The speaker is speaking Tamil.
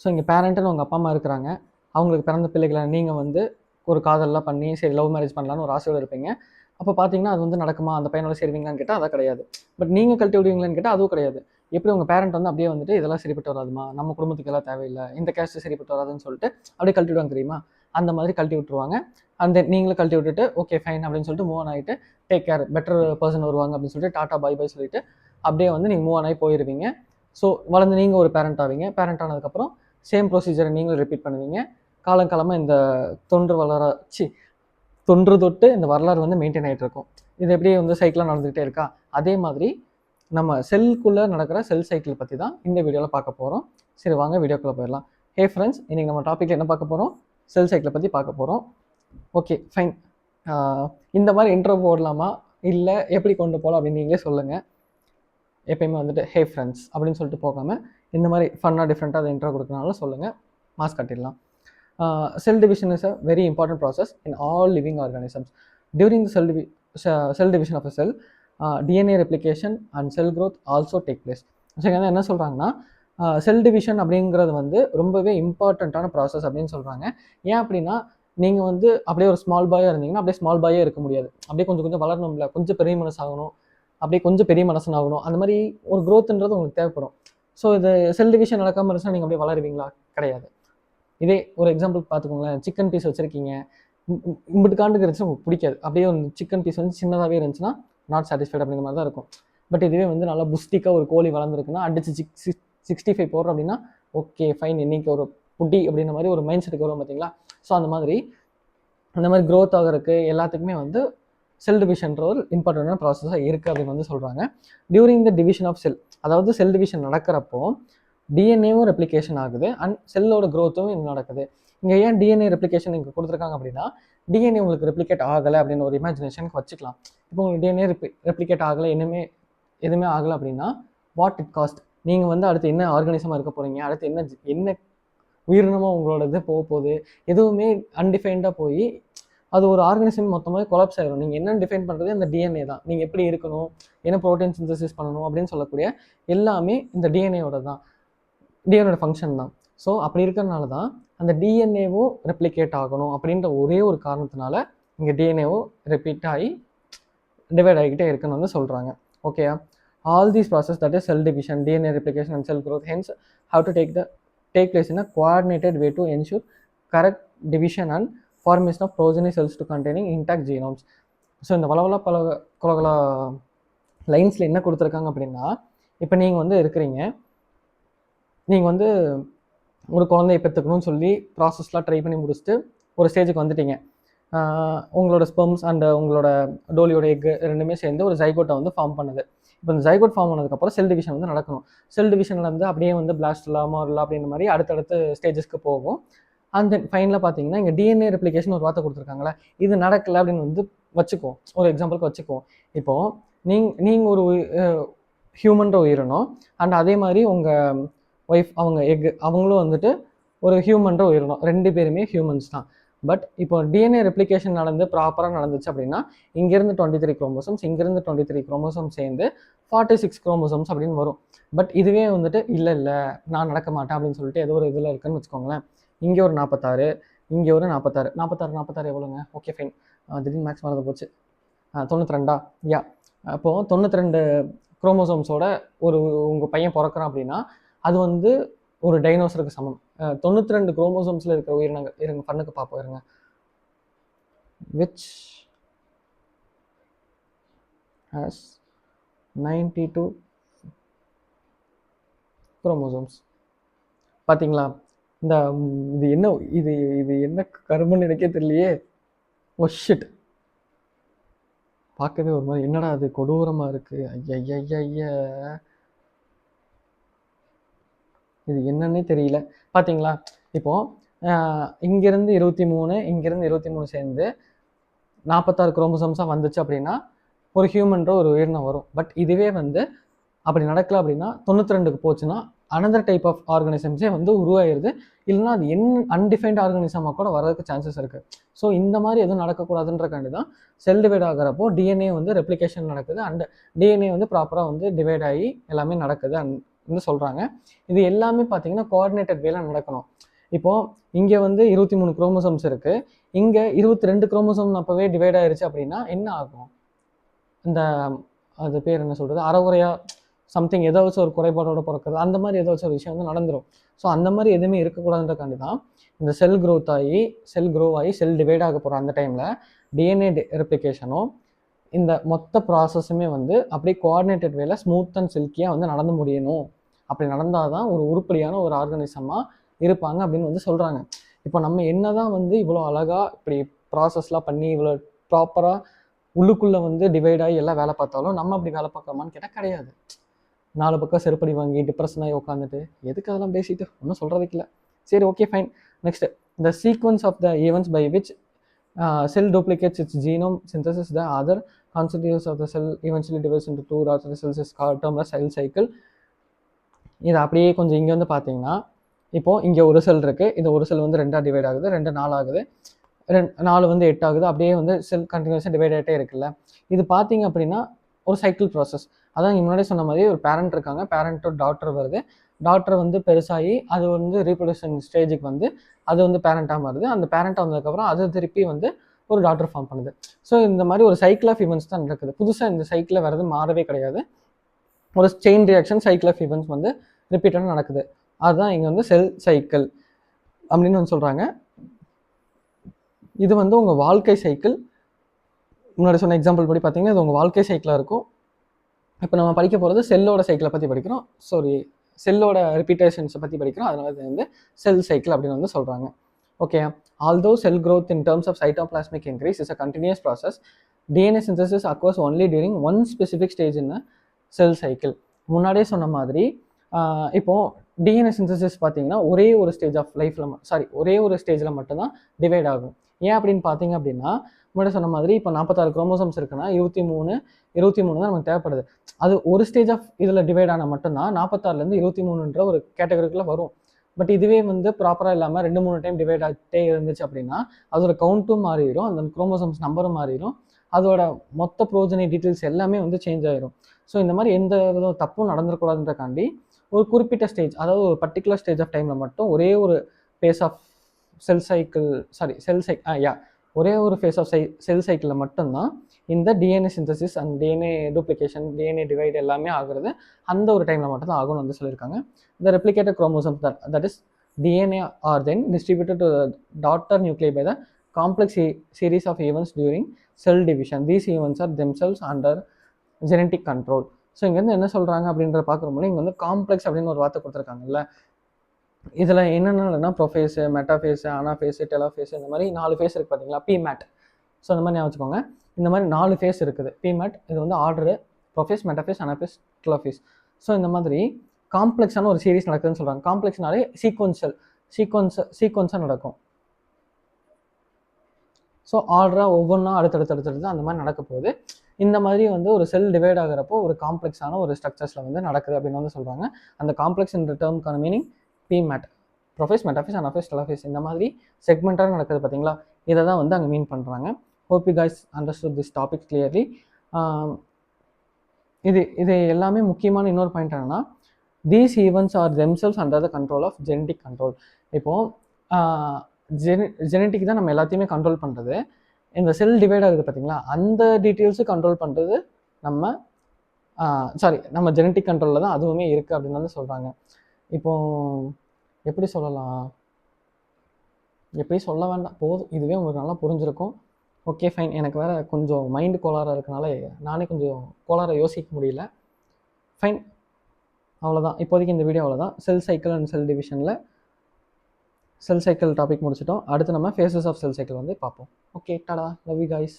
ஸோ இங்கே பேரண்ட்டுன்னு உங்கள் அப்பா அம்மா இருக்கிறாங்க. அவங்களுக்கு பிறந்த பிள்ளைகளை நீங்கள் வந்து ஒரு காதல்லாம் பண்ணி சரி லவ் மேரேஜ் பண்ணலான்னு ஒரு ஆசையோடு இருப்பீங்க. அப்போ பார்த்தீங்கன்னா அது வந்து நடக்குமா, அந்த பையனோட சேருவீங்களான்னு கேட்டால் அதான் கிடையாது. பட் நீங்கள் கழட்டி விடுவீங்களான்னு கேட்டால் அதுவும் கிடையாது. எப்படி உங்கள் பேரண்ட் வந்து அப்படியே வந்துட்டு இதெல்லாம் சரிப்பட்டு வராதுமா, நம்ம குடும்பத்துக்கு எல்லாம் தேவையில்லை, இந்த கேஸ்ட் சரிப்பட்டு வராதுன்னு சொல்லிட்டு அப்படியே கழட்டி விடுவாங்க தெரியுமா? அந்த மாதிரி கழட்டி விட்டுருவாங்க. அந்த நீங்களும் கழட்டி விட்டுட்டு ஓகே ஃபைன் அப்படின்னு சொல்லிட்டு மூவ் ஆன் ஆகிட்டு டேக் கேர், பெட்டர் பர்சன் வருவாங்க அப்படின்னு சொல்லிட்டு டாட்டா பை பை சொல்லிட்டு அப்படியே வந்து நீங்கள் மூவ் ஆன் ஆகி போயிடுவீங்க. ஸோ வளர்ந்து நீங்கள் ஒரு பேரண்ட் ஆவீங்க. பேரண்ட் ஆனதுக்கப்புறம் சேம் ப்ரொசீஜரை நீங்களும் ரிப்பீட் பண்ணுவீங்க. காலங்காலமாக இந்த தொன்று தொட்டு இந்த வரலாறு வந்து மெயின்டைன் ஆகிட்டு இருக்கும். இது எப்படியே வந்து சைக்கிளாக நடந்துகிட்டே இருக்கா, அதே மாதிரி நம்ம செல்குள்ளே நடக்கிற செல் சைக்கிள் பற்றி தான் இந்த வீடியோவில் பார்க்க போகிறோம். சரி வாங்க வீடியோக்குள்ளே போயிடலாம். ஹே ஃப்ரெண்ட்ஸ், இன்றைக்கி நம்ம டாப்பிக்கில் என்ன பார்க்க போகிறோம்? செல் சைக்கிளை பற்றி பார்க்க போகிறோம். Okay fine. இந்த மாதிரி இன்ட்ரோ போடலாமா இல்லை எப்படி கொண்டு போகலாம் அப்படின்னு நீங்களே சொல்லுங்கள். எப்பயுமே வந்துட்டு ஹே ஃப்ரெண்ட்ஸ் அப்படின்னு சொல்லிட்டு போகாமல் இந்த மாதிரி ஃபன்னாக டிஃப்ரெண்ட்டாக அதை இன்ட்ரோ கொடுக்கறனால சொல்லுங்கள், மாஸ்க் கட்டிடலாம். Cell division is a very important process in all living organisms. During the cell division of a cell, DNA replication and cell growth also take place. So என்ன சொல்கிறாங்கன்னா செல் டிவிஷன் அப்படிங்கிறது வந்து ரொம்பவே இம்பார்ட்டண்ட்டான ப்ராசஸ் அப்படின்னு சொல்கிறாங்க. ஏன் அப்படின்னா நீங்கள் வந்து அப்படியே ஒரு ஸ்மால் பாயாக இருந்தீங்கன்னா அப்படியே ஸ்மால் பாயே இருக்க முடியாது. அப்படியே கொஞ்சம் கொஞ்சம் வளரணும்ல, கொஞ்சம் பெரிய மனசாகணும், அப்படியே கொஞ்சம் பெரிய மனசனாகணும். அந்த மாதிரி ஒரு க்ரோத்துன்றது உங்களுக்கு தேவைப்படும். ஸோ இது செல் டிவிஷன் நடக்காமல் இருந்துச்சுன்னா நீங்கள் அப்படியே வளருவீங்களா? கிடையாது. இதே ஒரு எக்ஸாம்பிள் பார்த்துக்கோங்களேன். சிக்கன் பீஸ் வச்சுருக்கீங்க, இம்பிட்டு காண்டுக்கு இருந்துச்சுன்னா உங்களுக்கு பிடிக்காது. அப்படியே ஒரு சிக்கன் பீஸ் வந்து சின்னதாகவே இருந்துச்சுன்னா நாட் சாட்டிஸ்ஃபைட் அப்படிங்கிற மாதிரி தான் இருக்கும். பட் இதுவே வந்து நல்லா புஸ்டிக்காக ஒரு கோழி வளர்ந்துருக்குன்னா அடிச்சு 65 போடுறோம் அப்படின்னா ஓகே ஃபைன், இன்னைக்கு ஒரு புட்டி அப்படின்ற மாதிரி ஒரு மைண்ட் செட்டுக்கு வரும் பார்த்தீங்களா? ஸோ அந்த மாதிரி க்ரோத் ஆகிறதுக்கு எல்லாத்துக்குமே வந்து செல் டிவிஷன்ற ஒரு இம்பார்ட்டண்டான ப்ராசஸாக இருக்குது அப்படின்னு வந்து சொல்கிறாங்க. During the division of cell, அதாவது செல் டிவிஷன் நடக்கிறப்போ டிஎன்ஏவும் ரெப்ளிகேஷன் ஆகுது அண்ட் செல்லோட க்ரோத்தும் இது நடக்குது. இங்கே ஏன் டிஎன்ஏ ரெப்ளிகேஷன் இங்கே கொடுத்துருக்காங்க அப்படின்னா டிஎன்ஏ உங்களுக்கு ரெப்ளிகேட் ஆகலை அப்படின்னு ஒரு இமேஜினேஷனுக்கு வச்சுக்கலாம். இப்போ உங்களுக்கு டிஎன்ஏ ரெப்ளிகேட் ஆகலை, எதுவுமே ஆகலை அப்படின்னா வாட் இட் காஸ்ட், நீங்கள் வந்து அடுத்து என்ன ஆர்கானிசமாக இருக்க போகிறீங்க, அடுத்து என்ன உயிரினமாக உங்களோட இது போக போகுது, எதுவுமே அன்டிஃபைன்டாக போய் அது ஒரு ஆர்கானிசம் மொத்தமாக கொலாப்ஸ் ஆகிடும். நீங்கள் என்ன டிஃபைன் பண்ணுறது அந்த டிஎன்ஏ தான். நீங்கள் எப்படி இருக்கணும், என்ன ப்ரோட்டீன் சிந்தசிஸ் பண்ணணும் அப்படின்னு சொல்லக்கூடிய எல்லாமே இந்த டிஎன்ஏவோட தான், டிஎன்ஏவோட ஃபங்க்ஷன் தான். ஸோ அப்படி இருக்கிறதுனால தான் அந்த டிஎன்ஏவும் ரெப்ளிகேட் ஆகணும் அப்படின்ற ஒரே ஒரு காரணத்தினால இங்கே டிஎன்ஏவும் ரிப்பீட் ஆகி டிவைட் ஆகிக்கிட்டே இருக்குன்னு வந்து சொல்கிறாங்க. Okay, all these process that is cell division, DNA replication and cell growth hence have to take place in a coordinated way to ensure correct division and formation of progeny cells to containing intact genomes. So இந்த குலகலா லைன்ஸில் என்ன கொடுத்துருக்காங்க அப்படின்னா, இப்போ நீங்கள் வந்து இருக்கிறீங்க, நீங்கள் வந்து ஒரு குழந்தைய பெற்றுக்கணும்னு சொல்லி ப்ராசஸ்லாம் ட்ரை பண்ணி முடிச்சுட்டு ஒரு ஸ்டேஜுக்கு வந்துட்டீங்க. உங்களோட ஸ்பெர்ம்ஸ் அண்ட் உங்களோட டோலியோட எக் ரெண்டுமே சேர்ந்து ஒரு ஜைகோட்டை வந்து ஃபார்ம் பண்ணுது. இப்போ இந்த ஜைகோட் ஃபார்ம் பண்ணதுக்கப்புறம் செல் டிவிஷன் வந்து நடக்கணும். செல் டிவிஷனில் வந்து அப்படியே வந்து பிளாஸ்டலா மாரலா அப்படின்ற மாதிரி அடுத்தடுத்து ஸ்டேஜஸ்க்கு போகும். அந்த ஃபைனலாக பார்த்தீங்கன்னா இங்கே டிஎன்ஏ ரெப்ளிகேஷன் ஒரு வார்த்தை கொடுத்துருக்காங்களே, இது நடக்கலை அப்படின்னு வந்து வச்சுக்குவோம், ஒரு எக்ஸாம்பிளுக்கு வச்சுக்குவோம். இப்போது நீங்கள் ஒரு ஹியூமன்ற உயிரினம் அண்ட் அதே மாதிரி உங்கள் ஒய்ஃப் அவங்க எக் அவங்களும் வந்துட்டு ஒரு ஹியூமன்ற உயிரினம், 2 பேருமே ஹியூமன்ஸ் தான். பட் இப்போ டிஎன்ஏ ரெப்ளிகேஷன் ப்ராப்பராக நடந்துச்சு அப்படின்னா இங்கேருந்து 23 குரோமோசோம்ஸ், இங்கேருந்து 23 குரோமோசோம்ஸ் சேர்ந்து 46 குரோமோசோம்ஸ் அப்படின்னு வரும். பட் இதுவே வந்துட்டு இல்லை நான் நடக்க மாட்டேன் அப்படின்னு சொல்லிட்டு ஏதோ ஒரு இதில் இருக்குன்னு வச்சுக்கோங்களேன். இங்கே ஒரு 46, இங்கே ஒரு 46 எவ்வளோங்க? ஓகே ஃபைன், திடீர்னு மேக்ஸ் மறந்து போச்சு. 92 யா. அப்போது 92 குரோமோசோம்ஸோட உங்கள் பையன் பிறக்கிறான் அப்படின்னா அது வந்து ஒரு டைனோசருக்கு சமம். 92 குரோமோசோம்ஸில் இருக்கிற உயிரினங்கள் இருங்க பண்ணுக்கு பார்ப்போம் இருங்க. Which has 92 chromosomes. பார்த்தீங்களா? இது என்ன கருமன்னு எனக்கே தெரியலையே. ஓ ஷிட், பார்க்கவே ஒரு மாதிரி என்னடா அது கொடூரமாக இருக்குது. ஐய இது என்னன்னே தெரியல. பார்த்தீங்களா? இப்போது இங்கேருந்து 23, இங்கேருந்து 23 சேர்ந்து 46 குரோமோசோம்ஸாக வந்துச்சு அப்படின்னா ஒரு ஹியூமன்ற ஒரு உயிரினம் வரும். பட் இதுவே வந்து அப்படி நடக்கல அப்படின்னா 92க்கு போச்சுன்னா அனதர் டைப் ஆஃப் ஆர்கானிசம்ஸே வந்து உருவாயிருது. இல்லைன்னா அது அன்டிஃபைன்ட் ஆர்கானிசமாக கூட வரதுக்கு சான்சஸ் இருக்குது. ஸோ இந்த மாதிரி எதுவும் நடக்கக்கூடாதுன்றக்காண்டி தான் செல் டிவைட் ஆகிறப்போ டிஎன்ஏ வந்து ரெப்ளிகேஷன் நடக்குது அண்ட் டிஎன்ஏ வந்து ப்ராப்பராக வந்து டிவைட் ஆகி எல்லாமே நடக்குது அண்ட் வந்து சொல்கிறாங்க. இது எல்லாமே பார்த்தீங்கன்னா கோஆர்டினேட்டட் வேல நடக்கணும். இப்போது இங்கே வந்து 23 குரோமோசோம்ஸ் இருக்குது, இங்கே 22 குரோமோசோம் அப்போவே டிவைட் ஆயிருச்சு அப்படின்னா என்ன ஆகும்? இந்த அது பேர் என்ன சொல்கிறது, அறகுறையாக சம்திங் ஏதாச்சும் ஒரு குறைபாடோட பிறக்கிறது, அந்த மாதிரி ஏதாச்சும் ஒரு விஷயம் வந்து நடந்துடும். ஸோ அந்த மாதிரி எதுவுமே இருக்கக்கூடாதுன்றக்காண்டி தான் இந்த செல் க்ரோத் ஆகி செல் டிவைட் ஆக போகிற அந்த டைமில் டிஎன்ஏ ரெப்ளிகேஷனும் இந்த மொத்த ப்ராசஸுமே வந்து அப்படியே கோஆர்டினேட்டட் வேல ஸ்மூத் அண்ட் சில்கியாக வந்து நடந்து முடியணும். அப்படி நடந்தால் தான் ஒரு உருப்படியான ஒரு ஆர்கனிசமாக இருப்பாங்க அப்படின்னு வந்து சொல்கிறாங்க. இப்போ நம்ம என்ன தான் வந்து இவ்வளோ அழகாக இப்படி ப்ராசஸ்லாம் பண்ணி இவ்வளோ ப்ராப்பராக உள்ளுக்குள்ளே வந்து டிவைட் ஆகி எல்லாம் வேலை பார்த்தாலும் நம்ம அப்படி வேலை பார்க்கலாமான்னு கேட்டால் கிடையாது. 4 பக்கம் செருப்படி வாங்கி டிப்ரெஷன் ஆகி உட்காந்துட்டு எதுக்கு அதெல்லாம் பேசிட்டு ஒன்றும் சொல்கிறதுக்கு இல்லை. சரி, okay, fine. Next, the sequence of the events by which cell duplicates its genome synthesis the other constituents of the cell eventually divides into two larger cells is called termed as cell cycle. இது அப்படியே கொஞ்சம் இங்கே வந்து பார்த்தீங்கன்னா இப்போது இங்கே ஒரு செல் இருக்குது, இந்த ஒரு செல் வந்து 2ஆக டிவைட் ஆகுது, 2 4 ஆகுது, 4 வந்து 8 ஆகுது, அப்படியே வந்து செல் கண்டினியூஸாக டிவைட் ஆகிட்டே இருக்குல்ல. இது பார்த்தீங்க அப்படின்னா ஒரு சைக்கிள் ப்ராசஸ். அதான் இங்கே முன்னாடி சொன்ன மாதிரி ஒரு பேரண்ட் இருக்காங்க, பேரண்ட்டோட டாக்டர் வருது, டாக்டர் வந்து பெருசாகி அது வந்து ரீப்ரொடக்ஷன் ஸ்டேஜுக்கு வந்து அது வந்து பேரண்ட்டாக மாறுது, அந்த பேரண்ட்டாக வந்ததுக்கப்புறம் அது திருப்பி வந்து ஒரு டாக்டர் ஃபார்ம் பண்ணுது. ஸோ இந்த மாதிரி ஒரு சைக்கிள் ஆஃப் ஈவெண்ட்ஸ் தான் நடக்குது. புதுசாக இந்த சைக்கிளில் வரது மாறவே கிடையாது. ஒரு chain reaction cycle of events வந்து ரிப்பீட்டாக நடக்குது. அதுதான் இங்கே வந்து செல் சைக்கிள் அப்படின்னு வந்து சொல்கிறாங்க. இது வந்து உங்கள் வாழ்க்கை சைக்கிள். முன்னாடி சொன்ன எக்ஸாம்பிள் படி பார்த்தீங்கன்னா இது உங்கள் வாழ்க்கை சைக்கிளாக இருக்கும். இப்போ நம்ம படிக்க போகிறது செல்லோட சைக்கிளை பற்றி படிக்கிறோம், செல்லோட ரிப்பீட்டேஷன்ஸை பற்றி படிக்கிறோம். அதனால இது வந்து செல் சைக்கிள் அப்படின்னு வந்து சொல்கிறாங்க. Okay, although cell growth in terms of cytoplasmic increase is a continuous process, DNA synthesis occurs only during one specific stage in a cell cycle. முன்னாடியே சொன்ன மாதிரி இப்போ டிஎன்ஏ சிந்தசிஸ் பார்த்தீங்கன்னா ஒரே ஒரு ஸ்டேஜ் ஆஃப் லைஃப்பில் ஒரே ஒரு ஸ்டேஜில் மட்டும்தான் டிவைட் ஆகும். ஏன் அப்படின்னு பார்த்தீங்க அப்படின்னா முன்னாடி சொன்ன மாதிரி இப்போ 46 குரோமோசோம்ஸ் இருக்குன்னா 23 தான் நமக்கு தேவைப்படுது. அது ஒரு ஸ்டேஜ் ஆஃப் இதில் டிவைட் ஆனால் மட்டும்தான் 46லேருந்து 23ன்ற ஒரு கேட்டகரிக்குள்ளே வரும். பட் இதுவே வந்து ப்ராப்பராக இல்லாமல் 2-3 டைம் டிவைட் ஆகிட்டே இருந்துச்சு அப்படின்னா அதோட கவுண்ட்டும் மாறிடும், அந்த குரோமோசோம்ஸ் நம்பரும் மாறிடும், அதோட மொத்த ப்ரோஜனி டீட்டெயில்ஸ் எல்லாமே வந்து சேஞ்ச் ஆயிடும். ஸோ இந்த மாதிரி எந்த வித தப்பும் நடந்துடக்கூடாதுன்றக்காண்டி ஒரு குறிப்பிட்ட ஸ்டேஜ், அதாவது ஒரு பர்டிகுலர் ஸ்டேஜ் ஆஃப் டைமில் மட்டும் ஒரே ஒரு ஃபேஸ் ஆஃப் ஒரே ஒரு ஃபேஸ் ஆஃப் செல் சைக்கிளில் மட்டும்தான் இந்த DNA synthesis and DNA duplication, DNA divide எல்லாமே ஆகுறது அந்த ஒரு டைமில் மட்டும்தான் ஆகும்னு வந்து சொல்லியிருக்காங்க. The replicated chromosomes that is DNA are then distributed to the daughter nuclei by the complex series of events during cell division. These events are themselves under genetic control. So இங்கேருந்து என்ன சொல்கிறாங்க அப்படின்றத பார்க்குறோம்னா இங்கே வந்து காம்ப்ளெக்ஸ் அப்படின்னு ஒரு வார்த்தை கொடுத்துருக்காங்கல்ல. இதில் என்னென்னா ப்ரொஃபேஸு, மெட்டாஃபேஸு, அனாஃபேஸு, டெலோஃபேஸு, இந்த மாதிரி 4 ஃபேஸ் இருக்குது பார்த்தீங்களா, பிமேட். ஸோ இந்த மாதிரி ஞாபகம் வச்சுக்கோங்க. இந்த மாதிரி 4 ஃபேஸ் இருக்குது. பிமேட் இது வந்து order, prophase, metaphase, anaphase, telophase. So இந்த மாதிரி காம்ப்ளெக்ஸான ஒரு சீரீஸ் நடக்குதுன்னு சொல்கிறாங்க. காம்ப்ளெக்ஸ்னாலே சீக்வன்ஸாக நடக்கும். ஸோ ஆர்டராக ஒவ்வொன்றா அடுத்தடுத்து அந்த மாதிரி நடக்க போகுது. இந்த மாதிரி வந்து ஒரு செல் டிவைட் ஆகிறப்போ ஒரு காம்ப்ளெக்ஸான ஒரு ஸ்ட்ரக்சர்ஸில் வந்து நடக்குது அப்படின்னு வந்து சொல்கிறாங்க. அந்த காம்ப்ளெக்ஸ் என்ற டேர்முக்கான மீனிங் பிமேட், ப்ரொஃபேஸ், மெட்டாஃபேஸ், அனாஃபேஸ், டெலோஃபேஸ். இந்த மாதிரி செக்மெண்ட்டாக நடக்குது பார்த்தீங்களா, இதை தான் வந்து அங்கே மீன் பண்ணுறாங்க. Hope you guys understood this topic clearly. இது எல்லாமே முக்கியமான இன்னொரு பாயிண்ட் என்னென்னா, these events are themselves under the control of genetic control. இப்போது ஜெனட்டிக் தான் நம்ம எல்லாத்தையுமே கண்ட்ரோல் பண்ணுறது. இந்த செல் டிவைட் ஆகுது பார்த்தீங்களா, அந்த டீட்டெயில்ஸு கண்ட்ரோல் பண்ணுறது நம்ம ஜெனட்டிக் கண்ட்ரோலில் தான் அதுவுமே இருக்குது அப்படின்னு வந்து சொல்கிறாங்க. இப்போது எப்படி சொல்ல வேண்டாம், போதும், இதுவே உங்களுக்கு நல்லா புரிஞ்சிருக்கும். Okay, fine. எனக்கு வேறு கொஞ்சம் மைண்டு கோளாறாக இருக்கனால நானே கொஞ்சம் கோளாறாக யோசிக்க முடியல. ஃபைன், அவ்வளோதான். இப்போதைக்கு இந்த வீடியோ அவ்வளோதான். செல் சைக்கிள் அண்ட் செல் டிவிஷனில் செல் சைக்கிள் டாபிக் முடிச்சிட்டோம். அடுத்து நம்ம ஃபேஸஸ் ஆஃப் செல் சைக்கிள் வந்து பார்ப்போம். Okay, Tata, love you guys.